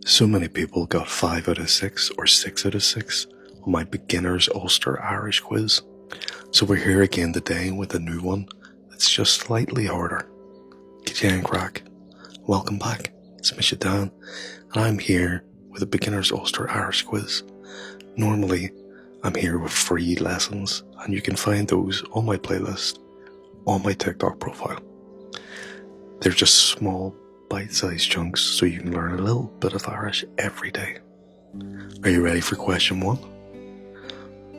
So many people got 5 out of 6 or 6 out of 6 on my beginner's Ulster Irish quiz. So we're here again today with a new one that's just slightly harder. Get crack. Welcome back. It's Misha Dan, and I'm here with a beginner's Ulster Irish quiz. Normally, I'm here with free lessons, and you can find those on my playlist on my TikTok profile. They're just small, bite-sized chunks so you can learn a little bit of Irish every day. Are you ready for question 1?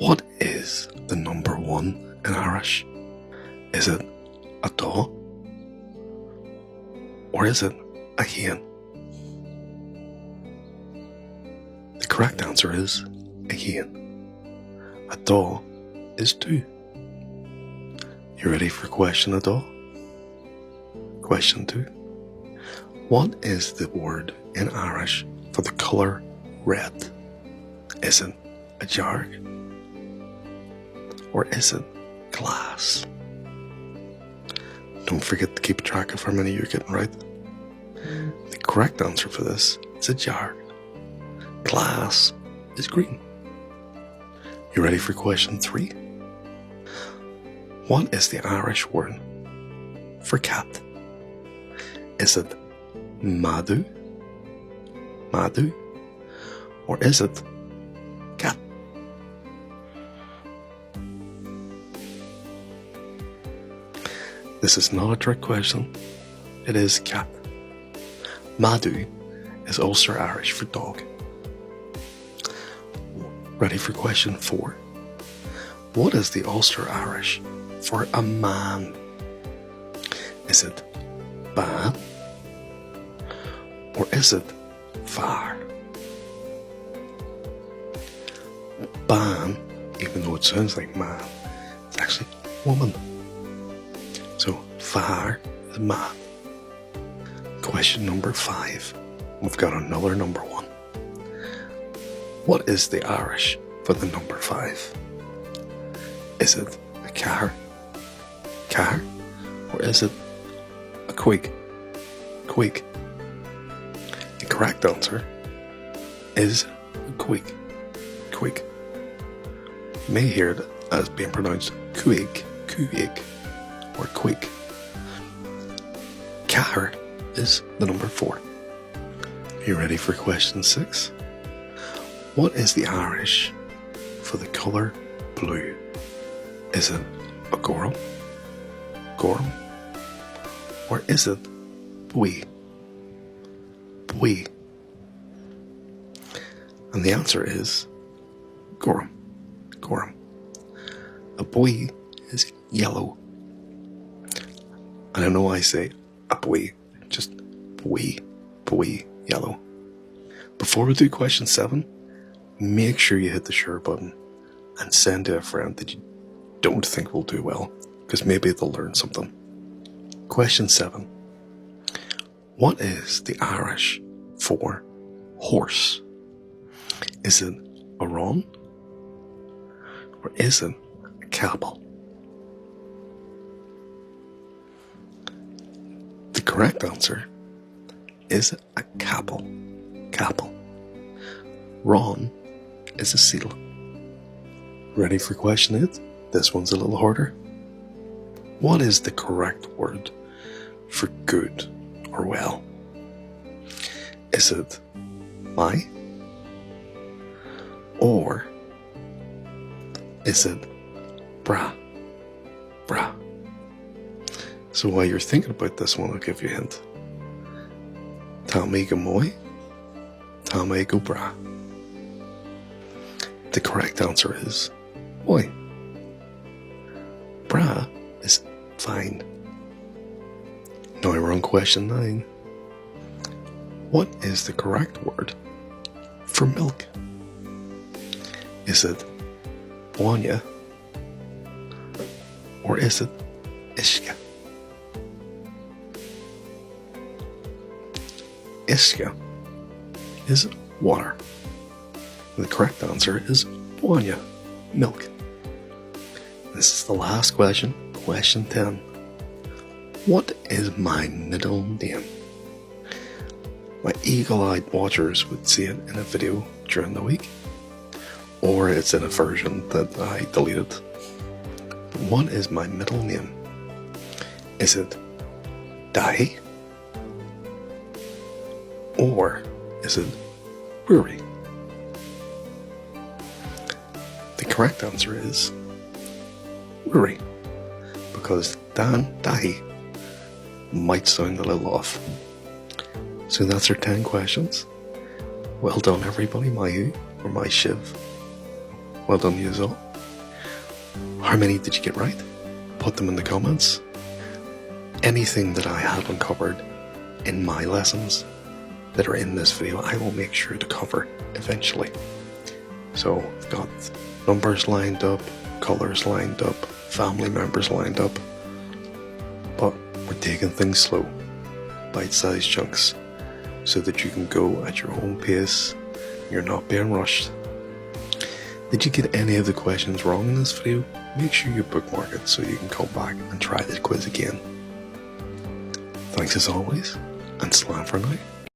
What is the number 1 in Irish? Is it a daw? Or is it a hen? The correct answer is a hen. A daw is 2. You ready for question a daw? Question 2. What is the word in Irish for the colour red? Is it a jar? Or is it glass? Don't forget to keep track of how many you're getting right. The correct answer for this is a jar. Glass is green. You ready for question 3? What is the Irish word for cat? Is it madu? Madu? Or is it cat? This is not a trick question. It is cat. Madu is Ulster Irish for dog. Ready for question 4? What is the Ulster Irish for a man? Is it ban? Or is it far? Ban, even though it sounds like man, it's actually woman. So far is man. Question number 5. We've got another number 1. What is the Irish for the number 5? Is it a car? Car? Or is it a quig? Quig. The correct answer is a quig. Quig. You may hear it as being pronounced quig, quig, or quig. Car is the number 4. Are you ready for question 6? What is the Irish for the colour blue? Is it a gorum? Gorum? Or is it bui? Bui. And the answer is gorum. Gorum. A bui is yellow. And I know I say a bui, just bui, bui, yellow. Before we do question 7, make sure you hit the share button and send to a friend that you don't think will do well, because maybe they'll learn something. Question 7. What is the Irish for horse? Is it a ron? Or is it a capel? The correct answer is a capel. Capel. Ron is a seal. Ready for question 8? This one's a little harder. What is the correct word for good or well? Is it my? Or is it bra? Bra. So while you're thinking about this one, I'll give you a hint. Tá mé go moy, tá mé go bra. The correct answer is boy. Bra is fine. Now we're on question 9. What is the correct word for milk? Is it bwanya? Or is it iska? Iska is water. The correct answer is bwanya, milk. This is the last question, question 10. What is my middle name? My eagle-eyed watchers would see it in a video during the week, or it's in a version that I deleted. What is my middle name? Is it Dahi? Or is it Rory? The correct answer is Rory, because Dan Dahi might sound a little off. So that's our 10 questions. Well done everybody, my or my Shiv. Well done you all. How many did you get right? Put them in the comments. Anything that I haven't covered in my lessons that are in this video, I will make sure to cover eventually. So I've got numbers lined up, colours lined up, family members lined up, but we're taking things slow, bite-sized chunks, so that you can go at your own pace, you're not being rushed. Did you get any of the questions wrong in this video? Make sure you bookmark it so you can come back and try this quiz again. Thanks as always, and salam for now.